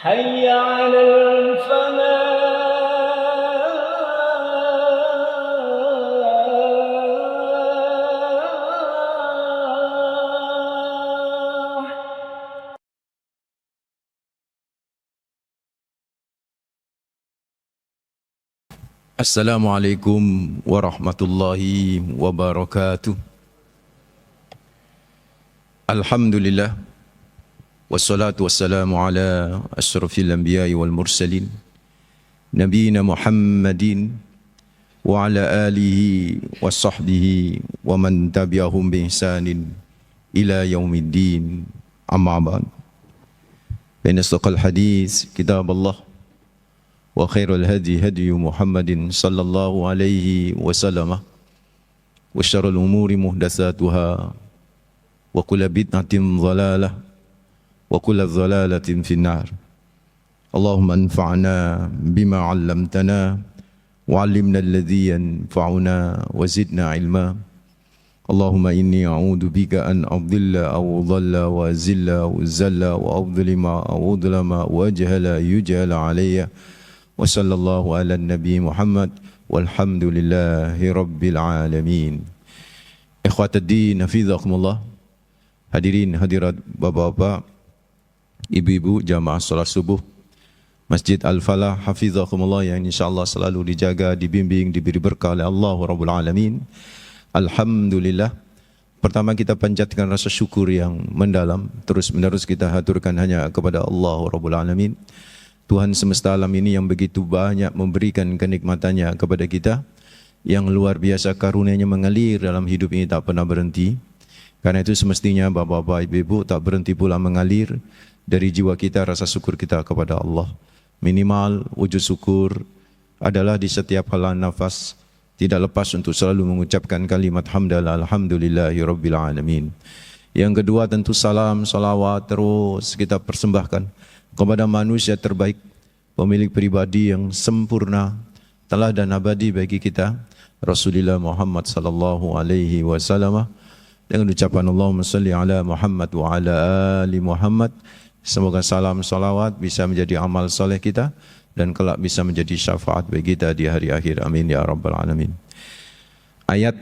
حي على الفلاح. Assalamualaikum warahmatullahi wabarakatuh. Alhamdulillah wassalatu wassalamu ala asyrafil anbiya'i wal mursalin nabiyina Muhammadin wa ala alihi wa sahbihi wa man tabi'ahum bi ihsanin ila yaumiddin, amma ba'd. Baina istaqal hadis kitab Allah wa khairul hadi hadi Muhammadin sallallahu alaihi wasallam wa syarrul umuri muhdatsatuha wa kullu bid'atin dhalalah wa kullu dhalalatin finnar. Allahumma anfa'na bima 'allamtana wa 'allimna alladhi yanfa'una wa zidna 'ilma. Allahumma inni a'udzu bika an adilla aw dhalla wa zilla wa zalla wa adlima aw udlama wa jahala yujhala alayya. Wa sallallahu ala nabi Muhammad walhamdulillahi rabbil alamin. Ikhwatuddin hafizakumullah. Hadirin hadirat bapak-bapak, ibu-ibu jamaah salat subuh Masjid Al-Falah hafizakumullah yang insyaallah selalu dijaga, dibimbing, diberi berkah oleh Allah Rabbul Alamin. Alhamdulillah. Pertama kita panjatkan rasa syukur yang mendalam, terus menerus kita haturkan hanya kepada Allah Rabbul Alamin, Tuhan semesta alam ini yang begitu banyak memberikan kenikmatannya kepada kita, yang luar biasa karunia-Nya mengalir dalam hidup ini tak pernah berhenti. Karena itu semestinya bapak-bapak, ibu-ibu tak berhenti pula mengalir dari jiwa kita rasa syukur kita kepada Allah. Minimal wujud syukur adalah di setiap halan nafas, tidak lepas untuk selalu mengucapkan kalimat hamdalah alhamdulillahi rabbil alamin. Yang kedua tentu salam, salawat terus kita persembahkan kepada manusia terbaik, pemilik pribadi yang sempurna, teladan abadi bagi kita, Rasulullah Muhammad sallallahu alaihi wasallam. Dengan ucapan Allahumma salli ala Muhammad wa ala ali Muhammad, semoga salam salawat bisa menjadi amal soleh kita dan kelak bisa menjadi syafaat bagi kita di hari akhir. Amin ya rabbal alamin. Ayat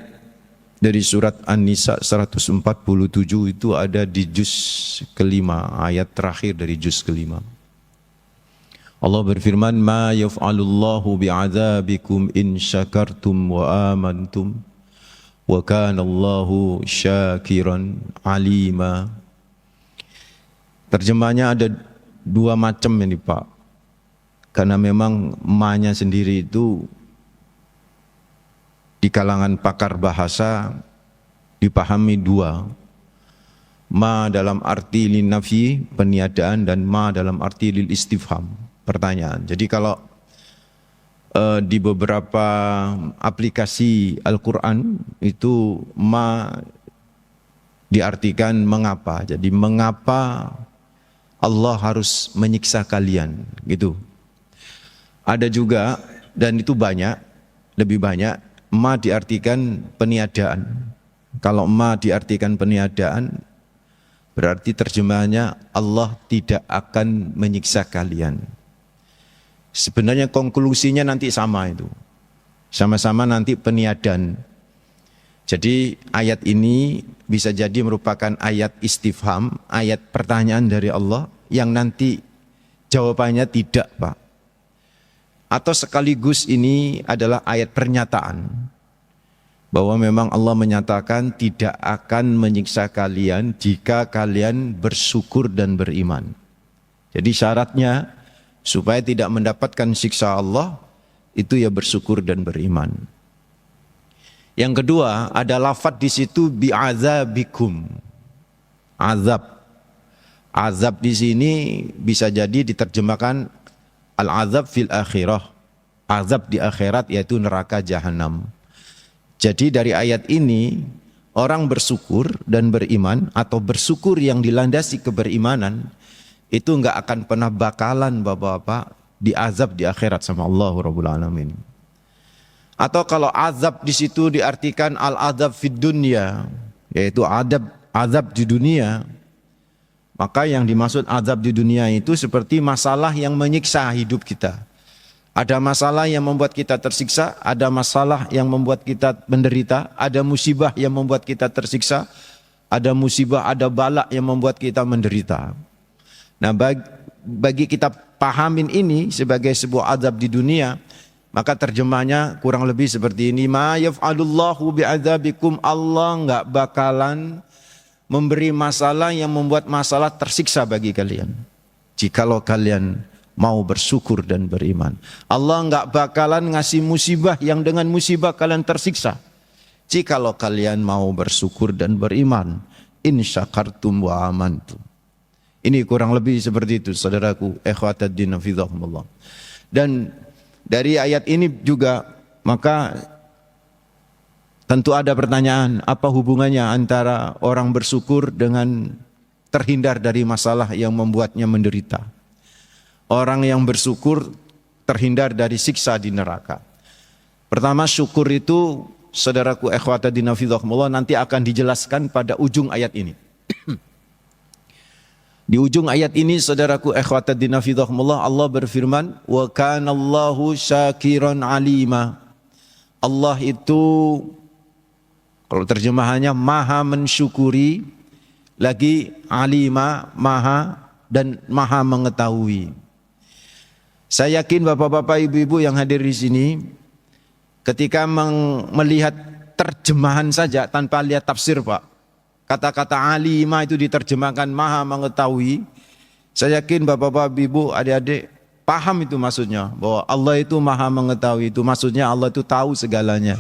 dari surat An-Nisa 147 itu ada di juz kelima, ayat terakhir dari juz kelima. Allah berfirman, ma yaf'alullahu bi'adzabikum in syakartum wa amantum wa kana Allahu syakiran alima. Terjemahnya ada dua macam ini Pak, karena memang ma-nya sendiri itu di kalangan pakar bahasa dipahami dua. Ma dalam arti lin nafi, peniadaan, dan ma dalam arti lil istifham, pertanyaan. Jadi kalau di beberapa aplikasi Al-Quran itu ma diartikan mengapa. Jadi mengapa Allah harus menyiksa kalian, gitu. Ada juga, dan itu banyak, lebih banyak, ma diartikan peniadaan. Kalau ma diartikan peniadaan, berarti terjemahannya Allah tidak akan menyiksa kalian. Sebenarnya konklusinya nanti sama itu. Sama-sama nanti peniadaan. Jadi ayat ini bisa jadi merupakan ayat istifham, ayat pertanyaan dari Allah yang nanti jawabannya tidak, Pak. Atau sekaligus ini adalah ayat pernyataan bahwa memang Allah menyatakan tidak akan menyiksa kalian jika kalian bersyukur dan beriman. Jadi syaratnya supaya tidak mendapatkan siksa Allah itu ya bersyukur dan beriman. Yang kedua ada lafadz di situ bi'adzabikum. Azab. Azab di sini bisa jadi diterjemahkan al-azab fil akhirah. Azab di akhirat yaitu neraka jahanam. Jadi dari ayat ini orang bersyukur dan beriman atau bersyukur yang dilandasi keberimanan itu enggak akan pernah bakalan bapak-bapak diazab di akhirat sama Allah Rabbul Alamin. Atau kalau azab di situ diartikan al-azab fid dunya, yaitu azab di dunia, Maka yang dimaksud azab di dunia itu seperti masalah yang menyiksa hidup kita. Ada masalah yang membuat kita tersiksa, ada masalah yang membuat kita menderita, ada musibah yang membuat kita tersiksa, ada musibah, ada bala yang membuat kita menderita. Nah, bagi kita pahamin ini sebagai sebuah azab di dunia, maka terjemahnya kurang lebih seperti ini. Ma yaf'alullahu bi'adzabikum, Allah enggak bakalan memberi masalah yang membuat masalah tersiksa bagi kalian. Jikalau kalian mau bersyukur dan beriman. Allah enggak bakalan ngasih musibah yang dengan musibah kalian tersiksa. Jikalau kalian mau bersyukur dan beriman. In syakartum wa amantum. Ini kurang lebih seperti itu, saudaraku, ikhwataddin hafizahumullah. Dan dari ayat ini juga maka tentu ada pertanyaan, apa hubungannya antara orang bersyukur dengan terhindar dari masalah yang membuatnya menderita. Orang yang bersyukur terhindar dari siksa di neraka. Pertama, syukur itu, saudaraku ikhwataddin hafizahumullah, nanti akan dijelaskan pada ujung ayat ini. Di ujung ayat ini, saudaraku ikhwataddin hafizahumullah, Allah berfirman, wa kanallahu syakiran alima. Allah itu, kalau terjemahannya, maha mensyukuri, lagi alima, maha, dan maha mengetahui. Saya yakin bapak-bapak, ibu-ibu yang hadir di sini, ketika melihat terjemahan saja tanpa lihat tafsir, Pak, kata-kata alima itu diterjemahkan maha mengetahui. Saya yakin bapak-bapak, ibu, adik-adik paham itu maksudnya. Bahwa Allah itu maha mengetahui. Itu maksudnya Allah itu tahu segalanya.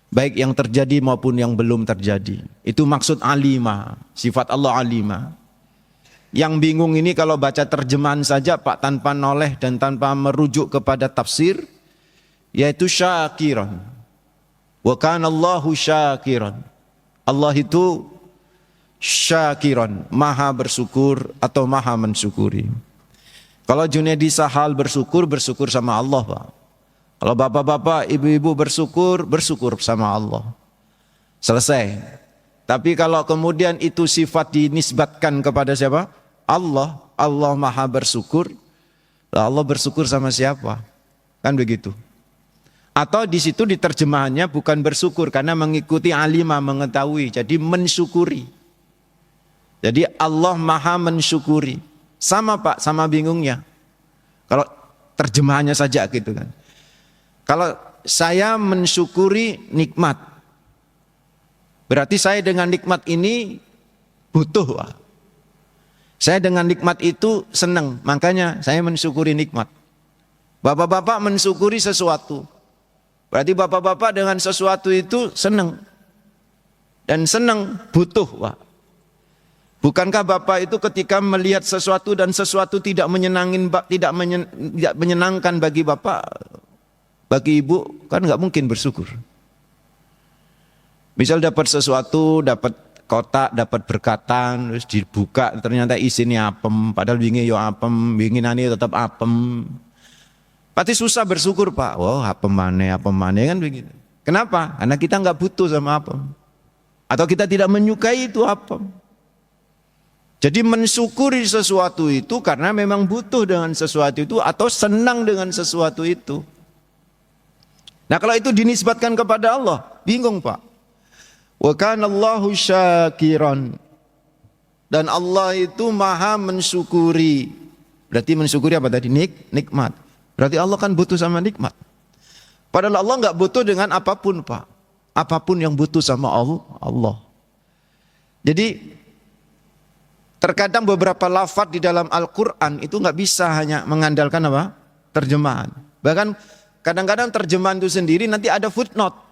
Baik yang terjadi maupun yang belum terjadi. Itu maksud alima. Sifat Allah alima. Yang bingung ini kalau baca terjemahan saja, Pak, tanpa noleh dan tanpa merujuk kepada tafsir, yaitu syakiran. Wa kanallahu syakiran. Allah itu syakiran, maha bersyukur atau maha mensyukuri. Kalau Junaidi Sahal bersyukur, bersyukur sama Allah, Pak. Kalau bapak-bapak, ibu-ibu bersyukur, bersyukur sama Allah. Selesai. Tapi kalau kemudian itu sifat dinisbatkan kepada siapa? Allah. Allah maha bersyukur. Allah bersyukur sama siapa? Kan begitu. Atau di situ diterjemahannya bukan bersyukur karena mengikuti alima, mengetahui, jadi mensyukuri. Jadi Allah maha mensyukuri. Sama, Pak, sama bingungnya. Kalau terjemahannya saja gitu kan. Kalau saya mensyukuri nikmat, berarti saya dengan nikmat ini butuh, Pak. Saya dengan nikmat itu senang, makanya saya mensyukuri nikmat. Bapak-bapak mensyukuri sesuatu, berarti bapak-bapak dengan sesuatu itu senang. Dan senang butuh, Pak. Bukankah bapak itu ketika melihat sesuatu dan sesuatu tidak menyenangkan bagi bapak, bagi ibu, kan nggak mungkin bersyukur. Misal dapat sesuatu, dapat kotak, dapat berkatan, terus dibuka, ternyata isinya apem, padahal bingi yo apem, binginane tetap apem. Pasti susah bersyukur, Pak. Wow, apem mana kan begitu. Kenapa? Karena kita nggak butuh sama apem. Atau kita tidak menyukai itu apem. Jadi mensyukuri sesuatu itu karena memang butuh dengan sesuatu itu atau senang dengan sesuatu itu. Nah, kalau itu dinisbatkan kepada Allah, bingung, Pak. Wa kanallahu syakiran. Dan Allah itu maha mensyukuri. Berarti mensyukuri apa tadi? Nikmat. Berarti Allah kan butuh sama nikmat. Padahal Allah enggak butuh dengan apapun, Pak. Apapun yang butuh sama Allah. Jadi terkadang beberapa lafaz di dalam Al-Quran itu enggak bisa hanya mengandalkan apa? Terjemahan. Bahkan kadang-kadang terjemahan itu sendiri nanti ada footnote.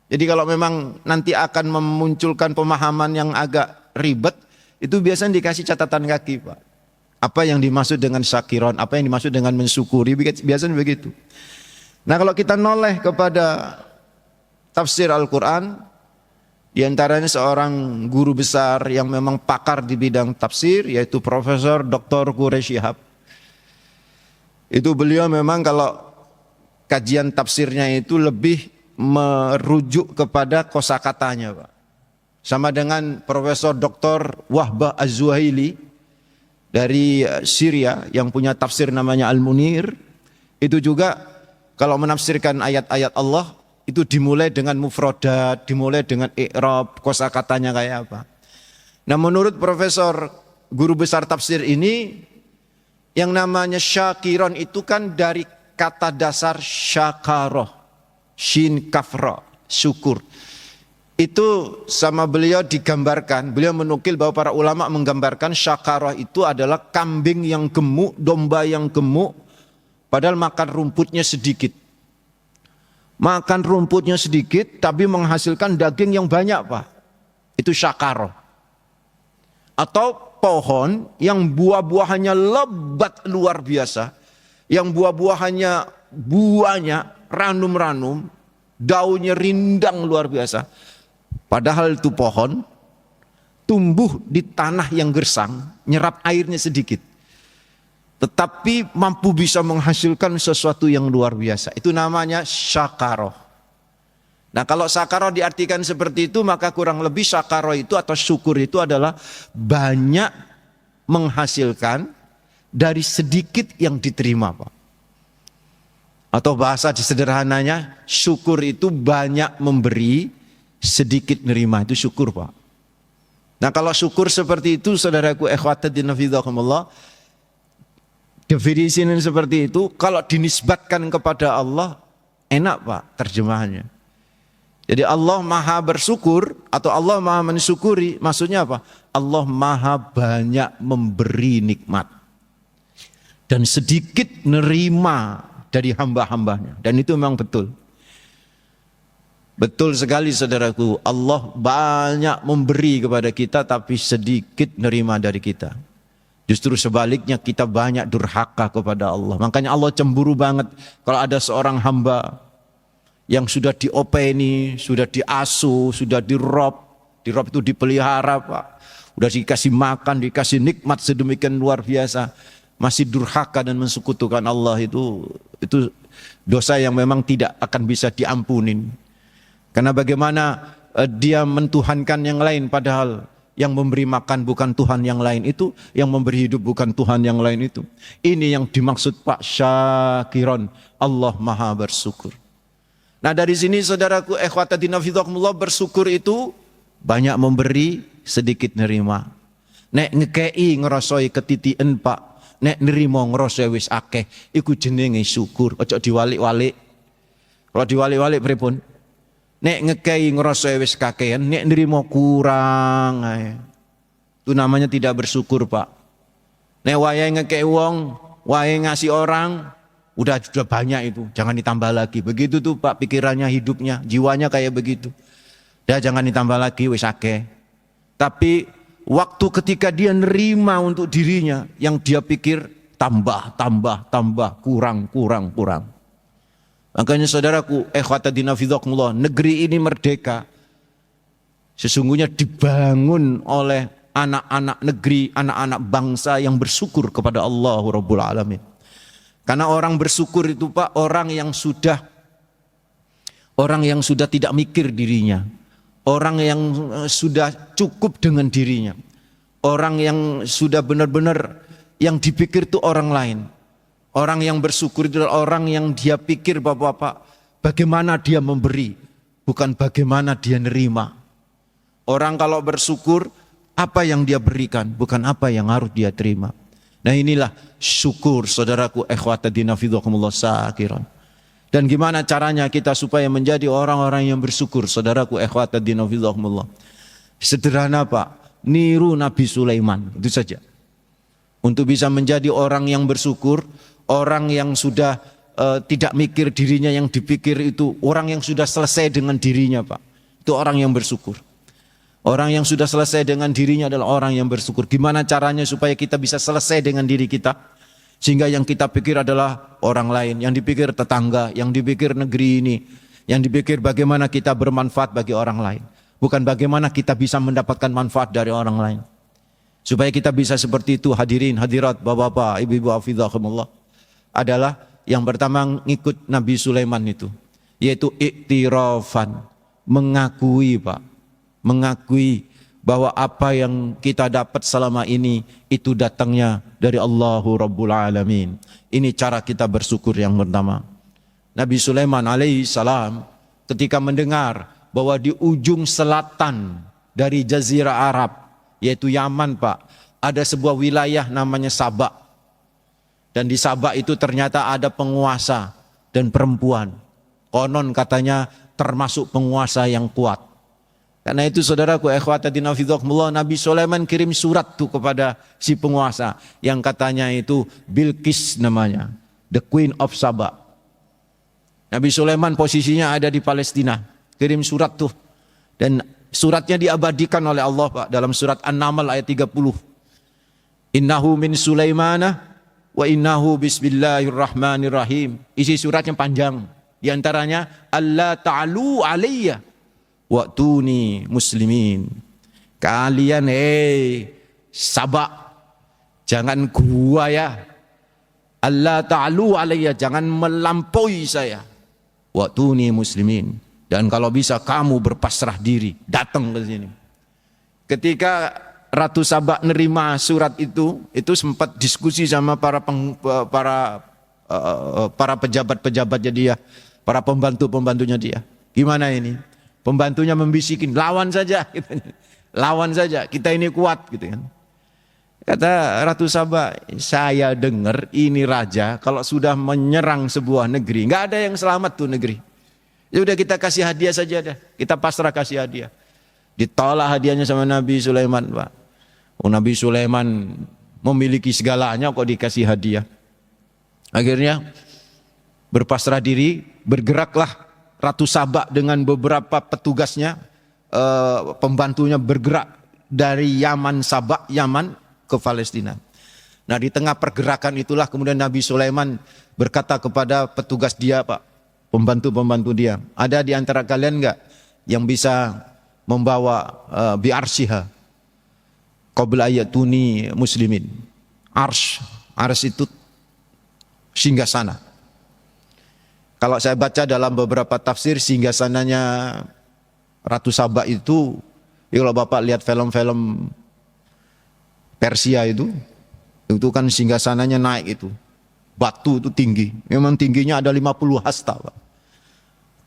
Jadi kalau memang nanti akan memunculkan pemahaman yang agak ribet, itu biasanya dikasih catatan kaki, Pak. Apa yang dimaksud dengan syakiron, apa yang dimaksud dengan mensyukuri, biasanya begitu. Nah, kalau kita noleh kepada tafsir Al-Quran, diantaranya seorang guru besar yang memang pakar di bidang tafsir, yaitu Profesor Dr. Quraish Shihab. Itu beliau memang kalau kajian tafsirnya itu lebih merujuk kepada kosakatanya, Pak. sama dengan Profesor Dr. Wahbah Az-Zuhaili dari Syria yang punya tafsir namanya Al-Munir. Itu juga kalau menafsirkan ayat-ayat Allah itu dimulai dengan mufradat, dimulai dengan i'rab, kosakatanya kayak apa. Nah, menurut Profesor guru besar tafsir ini, yang namanya syakiron itu kan dari kata dasar syakaroh, shin kafra, syukur. Itu sama beliau digambarkan, beliau menukil bahwa para ulama menggambarkan syakarah itu adalah kambing yang gemuk, domba yang gemuk, padahal makan rumputnya sedikit. Makan rumputnya sedikit tapi menghasilkan daging yang banyak, Pak. Itu syakarah. Atau pohon yang buah-buahannya lebat luar biasa, yang buah-buahannya buahnya ranum-ranum, daunnya rindang luar biasa. Padahal itu pohon tumbuh di tanah yang gersang, nyerap airnya sedikit. Tetapi mampu bisa menghasilkan sesuatu yang luar biasa. Itu namanya syakaroh. Nah, kalau syakaroh diartikan seperti itu, maka kurang lebih syakaroh itu atau syukur itu adalah banyak menghasilkan dari sedikit yang diterima, Pak. Atau bahasa sederhananya, syukur itu banyak memberi, sedikit nerima, itu syukur, Pak. Nah, kalau syukur seperti itu, saudaraku ikhwatuddin fillah, definisinya seperti itu, kalau dinisbatkan kepada Allah, enak, Pak, terjemahannya. Jadi Allah maha bersyukur atau Allah maha mensyukuri, maksudnya apa? Allah maha banyak memberi nikmat dan sedikit nerima dari hamba-hambanya. Dan itu memang betul. Betul sekali saudaraku, Allah banyak memberi kepada kita tapi sedikit nerima dari kita. Justru sebaliknya kita banyak durhaka kepada Allah. Makanya Allah cemburu banget kalau ada seorang hamba yang sudah diopeni, sudah diasuh, sudah dirob itu dipelihara, Pak. Sudah dikasih makan, dikasih nikmat sedemikian luar biasa, masih durhaka dan mensekutukan Allah, itu dosa yang memang tidak akan bisa diampunin. Karena bagaimana dia mentuhankan yang lain, padahal yang memberi makan bukan Tuhan yang lain itu, yang memberi hidup bukan Tuhan yang lain itu. Ini yang dimaksud Pak Syakiron, Allah maha bersyukur. Nah, dari sini saudaraku ikhwatuddin fillah, bersyukur itu banyak memberi, sedikit nerima. Nek ngekei ngerasoi ketitian, Pak. Nek nerima ngerasoi wis akeh, iku jenenge syukur. Ojo diwalik-walik. Kalau diwalik-walik pripun? Nek ngekei ngerasoi wis kakean, nek nerima kurang. Itu namanya tidak bersyukur, Pak. Nek wayahe ngekei wong, wayahe ngasih orang, udah banyak itu, jangan ditambah lagi. Begitu tuh Pak pikirannya, hidupnya, jiwanya kayak begitu. Dah jangan ditambah lagi, wis akeh. Tapi waktu ketika dia nerima untuk dirinya, yang dia pikir tambah, kurang. Makanya saudaraku, ikhwatuddin fillah, negeri ini merdeka. Sesungguhnya dibangun oleh anak-anak negeri, anak-anak bangsa yang bersyukur kepada Allah Rabbul Alamin. Karena orang bersyukur itu, Pak, orang yang sudah tidak mikir dirinya, orang yang sudah cukup dengan dirinya, orang yang sudah benar-benar yang dipikir itu orang lain. Orang yang bersyukur itu adalah orang yang dia pikir Bapak, bagaimana dia memberi, bukan bagaimana dia nerima. Orang kalau bersyukur, apa yang dia berikan, bukan apa yang harus dia terima. Nah, inilah syukur saudaraku ikhwatuddin fillah syakiran. Dan gimana caranya kita supaya menjadi orang-orang yang bersyukur, saudaraku ikhwatuddin fillah? Sederhana, Pak, niru Nabi Sulaiman, itu saja. Untuk bisa menjadi orang yang bersyukur, orang yang sudah tidak mikir dirinya, yang dipikir itu orang yang sudah selesai dengan dirinya, Pak. Itu orang yang bersyukur. Orang yang sudah selesai dengan dirinya adalah orang yang bersyukur. Gimana caranya supaya kita bisa selesai dengan diri kita? Sehingga yang kita pikir adalah orang lain, yang dipikir tetangga, yang dipikir negeri ini, yang dipikir bagaimana kita bermanfaat bagi orang lain. Bukan bagaimana kita bisa mendapatkan manfaat dari orang lain. Supaya kita bisa seperti itu, hadirin, hadirat, bapak-bapak, ibu-ibu hafizahumullah, adalah yang pertama ngikut Nabi Sulaiman itu, yaitu iktirafan, mengakui, Pak. mengakui bahwa apa yang kita dapat selama ini itu datangnya dari Allahu Rabbul Alamin. Ini cara kita bersyukur yang pertama. Nabi Sulaiman alaihi salam ketika mendengar bahwa di ujung selatan dari Jazirah Arab, yaitu Yaman Pak, ada sebuah wilayah namanya Sabak. Dan di Sabak itu ternyata ada penguasa dan perempuan. Konon katanya termasuk penguasa yang kuat. Karena itu saudaraku ikhwatadina fidzakumullah, Nabi Sulaiman kirim surat tuh kepada si penguasa yang katanya itu Bilqis namanya, the Queen of Sabah. Nabi Sulaiman posisinya ada di Palestina, kirim surat tuh, dan suratnya diabadikan oleh Allah Pak dalam surat An-Naml ayat 30. Innahu min Sulaimana wa innahu bismillahirrahmanirrahim. Isi suratnya panjang, di antaranya Allah ta'alu alayya wa'tuni muslimin. Kalian Sabak, jangan gua ya. Allah ta'alu alayya, jangan melampaui saya. Wa'tuni muslimin. Dan kalau bisa kamu berpasrah diri, datang ke sini. Ketika Ratu Sabak nerima surat itu sempat diskusi sama para pejabat-pejabatnya dia, para pembantu-pembantunya dia. Gimana ini? Pembantunya membisikin, lawan saja, lawan saja, kita ini kuat, gitu kan. Kata Ratu Sabak, saya dengar ini raja kalau sudah menyerang sebuah negeri, nggak ada yang selamat tuh negeri. Ya udah kita kasih hadiah saja dah, kita pasrah kasih hadiah. Ditolak hadiahnya sama Nabi Sulaiman, Pak. Oh, Nabi Sulaiman memiliki segalanya kok dikasih hadiah. Akhirnya berpasrah diri, bergeraklah Ratu Sabak dengan beberapa petugasnya, pembantunya bergerak dari Sabak, Yaman ke Palestina. Nah di tengah pergerakan itulah kemudian Nabi Sulaiman berkata kepada petugas dia Pak, pembantu-pembantu dia, ada di antara kalian enggak yang bisa membawa bi'arsyiha qabla ayatuni muslimin. Ars itu singgasana. Kalau saya baca dalam beberapa tafsir, singgasananya Ratu Sabak itu, ya kalau Bapak lihat film-film Persia itu kan singgasananya naik itu. Batu itu tinggi, memang tingginya ada 50 hasta Pak.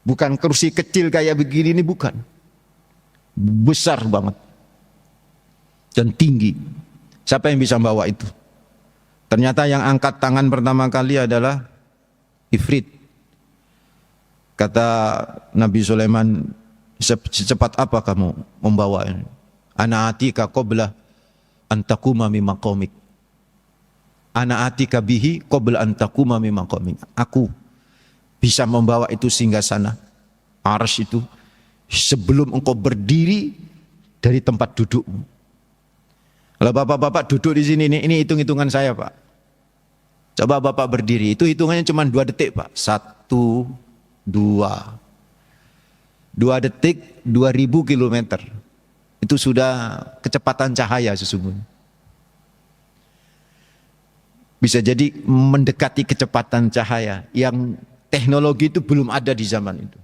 Bukan kursi kecil kayak begini, ini bukan. Besar banget. Dan tinggi. Siapa yang bisa bawa itu? Ternyata yang angkat tangan pertama kali adalah Ifrit. Kata Nabi Sulaiman, secepat apa kamu membawa ini? Ana atika qabla an taquma min maqamik. Ana atika bihi qabla an taquma min maqamik. Aku bisa membawa itu singgasana arsy itu sebelum engkau berdiri dari tempat dudukmu. Kalau bapak-bapak duduk di sini, ini hitung-hitungan saya Pak. Coba bapak berdiri, itu hitungannya cuma 2 detik Pak. 1, 2 detik 2000 kilometer. Itu sudah kecepatan cahaya sesungguhnya. Bisa jadi mendekati kecepatan cahaya yang teknologi itu belum ada di zaman itu.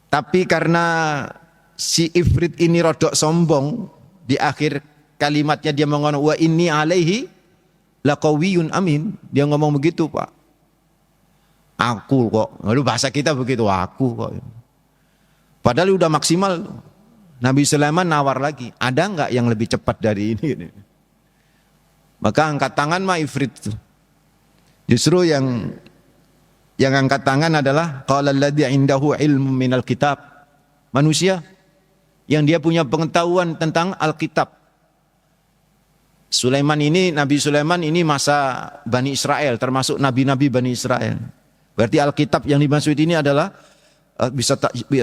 Tapi karena si Ifrit ini rodok sombong, di akhir kalimatnya dia mengatakan wa inni alaihi laqawiyyun amin. Dia ngomong begitu Pak. Aku kok, lalu bahasa kita begitu, aku kok. Padahal udah maksimal. Nabi Sulaiman nawar lagi, ada enggak yang lebih cepat dari ini? Maka angkat tangan mah Ifrit itu. Justru yang angkat tangan adalah qala alladzi indahu ilmu minal kitab. Manusia yang dia punya pengetahuan tentang Alkitab. Nabi Sulaiman ini masa Bani Israel, termasuk nabi-nabi Bani Israel. Berarti Alkitab yang dimaksud ini adalah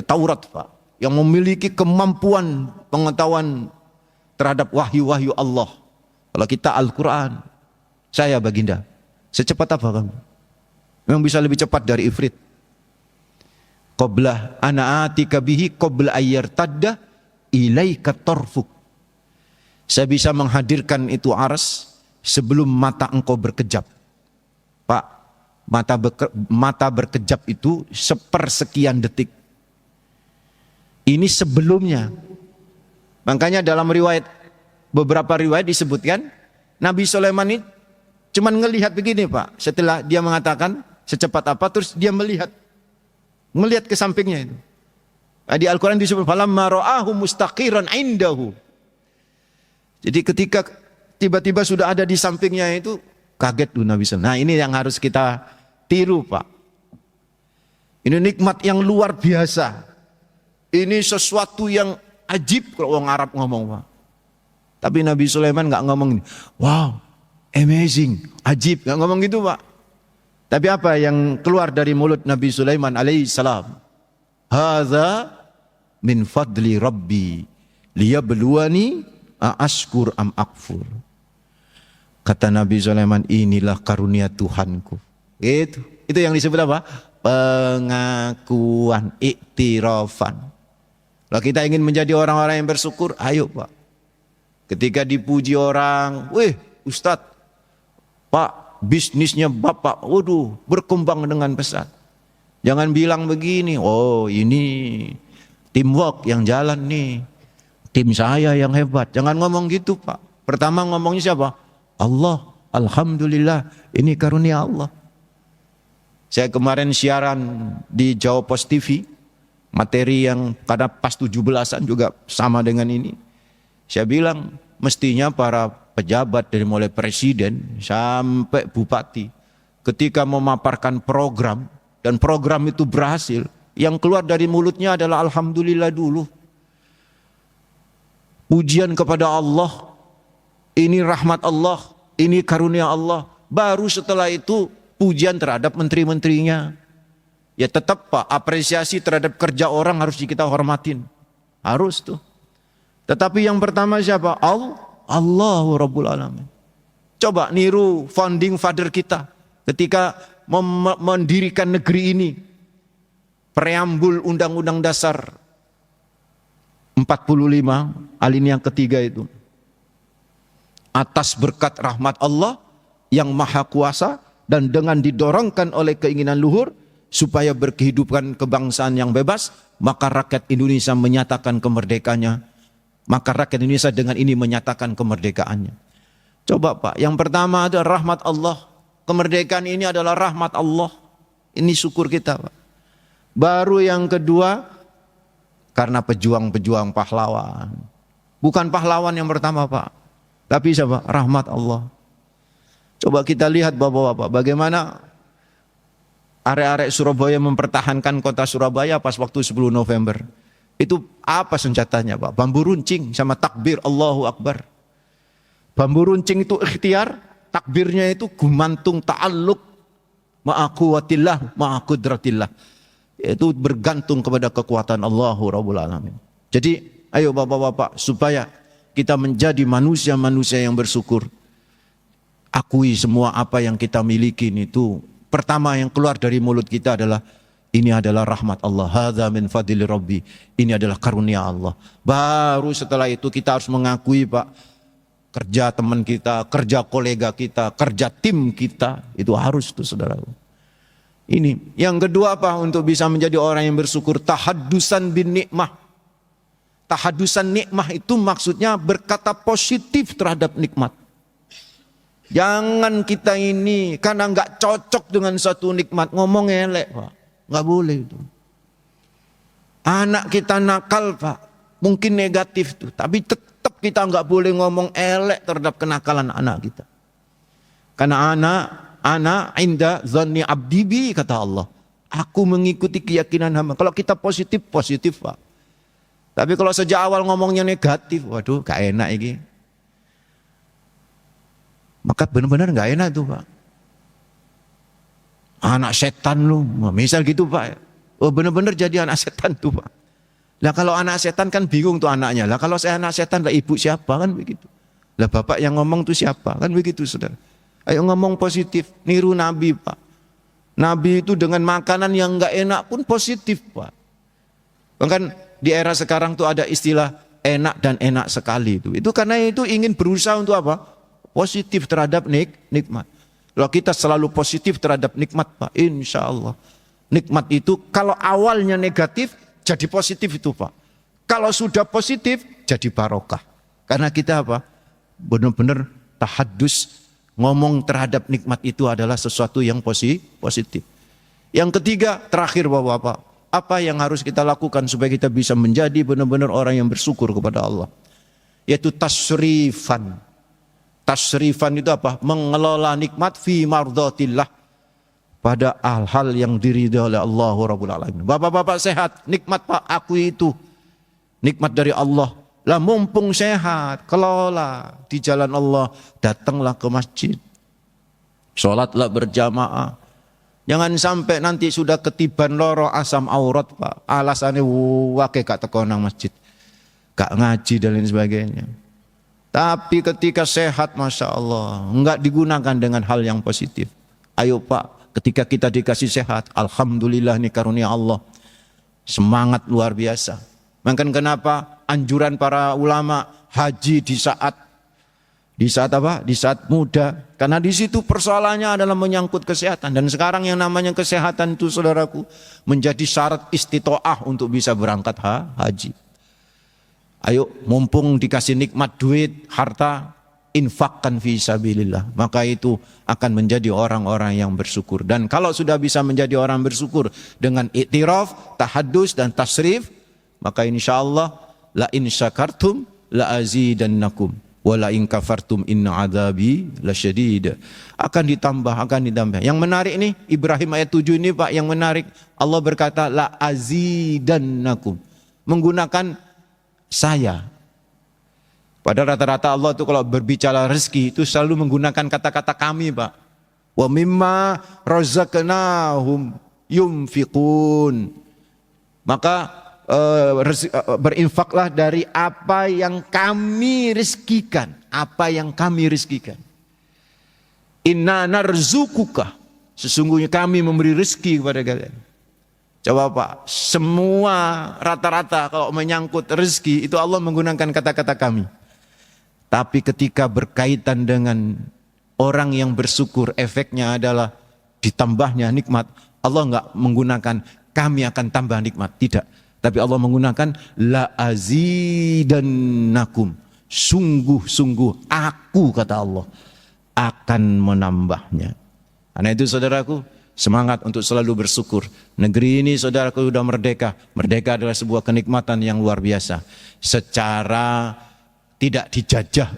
Taurat Pak, yang memiliki kemampuan pengetahuan terhadap wahyu-wahyu Allah. Kalau kita Al-Quran, saya baginda, secepat apa kamu? Memang bisa lebih cepat dari Ifrit. Qabla ana atika bihi qabla ayyartadda ilaika tarfuk. Saya bisa menghadirkan itu ars sebelum mata engkau berkejap. Pak, mata berkejap itu sepersekian detik. Ini sebelumnya. Makanya dalam beberapa riwayat disebutkan Nabi Sulaiman ini cuman ngelihat begini Pak. Setelah dia mengatakan secepat apa, terus dia melihat ke sampingnya itu. Di Al-Quran disebut falamma ra'ahu mustaqiran indahu. Jadi ketika tiba-tiba sudah ada di sampingnya itu, kaget tuh Nabi Sulaiman. Nah, ini yang harus kita tiru Pak. Ini nikmat yang luar biasa. Ini sesuatu yang ajib kalau orang Arab ngomong Pak. Tapi Nabi Sulaiman nggak ngomong ini. Wow, amazing, ajib, nggak ngomong gitu Pak. Tapi apa yang keluar dari mulut Nabi Sulaiman alaihissalam? Hadza min fadli Rabbi liyabluwani aashkur am akfur. Kata Nabi Sulaiman, inilah karunia Tuhanku. Itu yang disebut apa? Pengakuan, iktirafan. Kalau kita ingin menjadi orang-orang yang bersyukur, ayo Pak. Ketika dipuji orang, weh Ustadz, Pak, bisnisnya Bapak, waduh, berkembang dengan pesat. Jangan bilang begini, oh ini teamwork yang jalan nih, tim saya yang hebat. Jangan ngomong gitu Pak. Pertama ngomongnya siapa? Allah, alhamdulillah, ini karunia Allah. Saya kemarin siaran di Jawa Pos TV, materi yang karena pas 17-an juga sama dengan ini. Saya bilang mestinya para pejabat dari mulai presiden sampai bupati ketika memaparkan program dan program itu berhasil, yang keluar dari mulutnya adalah alhamdulillah dulu. Pujian kepada Allah, ini rahmat Allah, ini karunia Allah. Baru setelah itu pujian terhadap menteri-menterinya. Ya tetap Pak, apresiasi terhadap kerja orang harus kita hormatin. Harus tuh. Tetapi yang pertama siapa? Allahu Rabbul Alamin. Coba niru founding father kita ketika mendirikan negeri ini. Preambul Undang-Undang Dasar 45 alinea yang ketiga itu. Atas berkat rahmat Allah yang maha kuasa dan dengan didorongkan oleh keinginan luhur supaya berkehidupan kebangsaan yang bebas, maka rakyat Indonesia menyatakan kemerdekaannya. Maka rakyat Indonesia dengan ini menyatakan kemerdekaannya. Coba Pak, yang pertama adalah rahmat Allah. Kemerdekaan ini adalah rahmat Allah. Ini syukur kita Pak. Baru yang kedua, karena pejuang-pejuang pahlawan. Bukan pahlawan yang pertama Pak, tapi siapa? Rahmat Allah. Coba kita lihat Bapak-bapak, bagaimana arek-arek Surabaya mempertahankan kota Surabaya pas waktu 10 November. Itu apa senjatanya Pak? Bambu runcing sama takbir Allahu Akbar. Bambu runcing itu ikhtiar, takbirnya itu gumantung ta'alluq ma'akuwatillah ma'akudratillah. Itu bergantung kepada kekuatan Allahu Rabbul Alamin. Jadi ayo Bapak-bapak, supaya kita menjadi manusia-manusia yang bersyukur. Akui semua apa yang kita miliki itu. Pertama yang keluar dari mulut kita adalah ini adalah rahmat Allah. Hadza min fadli Rabbi. Ini adalah karunia Allah. Baru setelah itu kita harus mengakui Pak, kerja teman kita, kerja kolega kita, kerja tim kita, itu harus tuh saudara. Ini. Yang kedua apa untuk bisa menjadi orang yang bersyukur? Tahaddusan bin nikmah. Tahaddusan nikmah itu maksudnya berkata positif terhadap nikmat. Jangan kita ini karena nggak cocok dengan satu nikmat ngomong elek Pak. Nggak boleh itu. Anak kita nakal Pak, mungkin negatif tuh, tapi tetap kita nggak boleh ngomong elek terhadap kenakalan anak kita. Karena anak inda zanni abdi bi, kata Allah. Aku mengikuti keyakinan hamba. Kalau kita positif Pak. Tapi kalau sejak awal ngomongnya negatif, waduh gak enak ini. Maka benar-benar gak enak tuh Pak. Anak setan lu, misal gitu Pak. Oh benar-benar jadi anak setan tuh Pak. Lah kalau anak setan kan bingung tuh anaknya. Lah kalau saya anak setan, lah ibu siapa, kan begitu. Lah bapak yang ngomong tuh siapa, kan begitu saudara. Ayo ngomong positif, niru Nabi Pak. Nabi itu dengan makanan yang gak enak pun positif Pak. Bahkan di era sekarang tuh ada istilah enak dan enak sekali itu. Itu karena itu ingin berusaha untuk apa? Positif terhadap nikmat. Kalau kita selalu positif terhadap nikmat Pak, insya Allah nikmat itu kalau awalnya negatif jadi positif itu Pak. Kalau sudah positif, jadi barokah. Karena kita apa? Benar-benar tahadus, ngomong terhadap nikmat itu adalah sesuatu yang positif. Yang ketiga, terakhir Bapak-bapak, apa yang harus kita lakukan supaya kita bisa menjadi benar-benar orang yang bersyukur kepada Allah? Yaitu tasrifan. Tasrifan itu apa? Mengelola nikmat fi mardhatillah, pada hal-hal yang diridhai oleh Allah Rabbul Alamin. Bapak-bapak sehat, nikmat Pak, aku itu nikmat dari Allah. Lah mumpung sehat, kelola di jalan Allah, datanglah ke masjid. Sholatlah berjamaah. Jangan sampai nanti sudah ketiban loro asam aurat Pak, alasannya wake gak teko nang masjid, gak ngaji dan lain sebagainya. Tapi ketika sehat, Masya Allah, enggak digunakan dengan hal yang positif. Ayo Pak, ketika kita dikasih sehat, alhamdulillah ini karunia Allah, semangat luar biasa. Maka kenapa anjuran para ulama haji di saat apa? Di saat muda. Karena di situ persoalannya adalah menyangkut kesehatan. Dan sekarang yang namanya kesehatan itu saudaraku menjadi syarat istitoah untuk bisa berangkat haji. Ayo, mumpung dikasih nikmat duit, harta, infakkan fi sabilillah. Maka itu akan menjadi orang-orang yang bersyukur. Dan kalau sudah bisa menjadi orang bersyukur dengan iktiraf, tahadus dan tasrif, maka insyaallah la in syakartum la azidannakum wa la in kafartum inna adzabi lasyadid. Akan ditambah. Yang menarik nih Ibrahim ayat 7 ini Pak, yang menarik Allah berkata la azidannakum, menggunakan saya. Pada rata-rata Allah itu kalau berbicara rezeki itu selalu menggunakan kata-kata kami Pak. Wa mimma razaqnahum yunfiqun. Maka berinfaklah dari apa yang kami rezekikan. Apa yang kami rezekikan. Inna narzukuka, sesungguhnya kami memberi rezeki kepada kalian. Coba Pak, semua rata-rata kalau menyangkut rezeki itu Allah menggunakan kata-kata kami. Tapi ketika berkaitan dengan orang yang bersyukur, efeknya adalah ditambahnya nikmat. Allah enggak menggunakan kami akan tambah nikmat, tidak. Tapi Allah menggunakan la azidannakum, sungguh-sungguh aku, kata Allah, akan menambahnya. Karena itu saudaraku, semangat untuk selalu bersyukur. Negeri ini saudaraku sudah merdeka. Merdeka adalah sebuah kenikmatan yang luar biasa. Secara tidak dijajah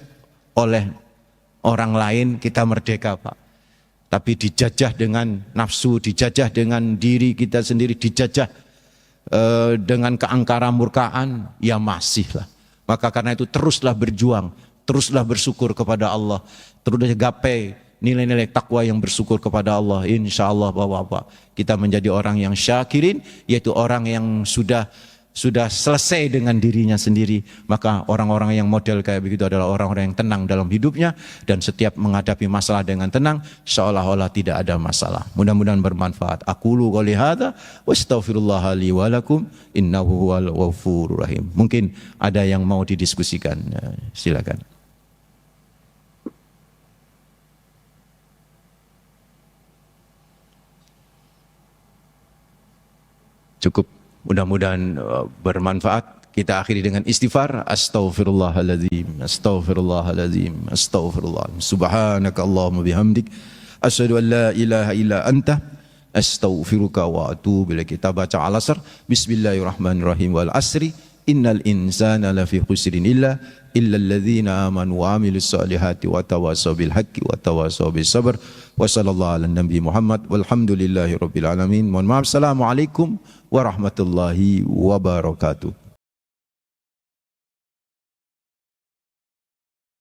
oleh orang lain, kita merdeka Pak. Tapi dijajah dengan nafsu, dijajah dengan diri kita sendiri, dijajah dengan keangkara murkaan, ya masih lah. Maka karena itu teruslah berjuang, teruslah bersyukur kepada Allah, teruslah gapai nilai-nilai takwa yang bersyukur kepada Allah. Insya Allah Bapak-bapak, kita menjadi orang yang syakirin, yaitu orang yang sudah selesai dengan dirinya sendiri. Maka orang-orang yang model kayak begitu adalah orang-orang yang tenang dalam hidupnya, dan setiap menghadapi masalah dengan tenang, seolah-olah tidak ada masalah. Mudah-mudahan bermanfaat. Aqulu qouli hadza wa astaghfirullah li wa lakum innahu huwal ghafurur rahim. Mungkin ada yang mau didiskusikan, silakan. Cukup, mudah-mudahan bermanfaat. Kita akhiri dengan istighfar. Astaghfirullahaladzim, astaghfirullahaladzim, astaghfirullah. Subhanaka Allahumma bihamdik, asyhadu an la ilaha illa anta, astaghfiruka wa atubu ilaik. Kita baca al-asr. Bismillahirrahmanirrahim. Wal asri innal insana lafi khusrin illa alladzina amanu wa amilus solihati wa tawasaw bil haqqi wa tawasaw bis sabr. Wa sallallahu ala nabi Muhammad walhamdulillahi rabbil alamin. Mohon maaf. Assalamualaikum warahmatullahi wabarakatuh.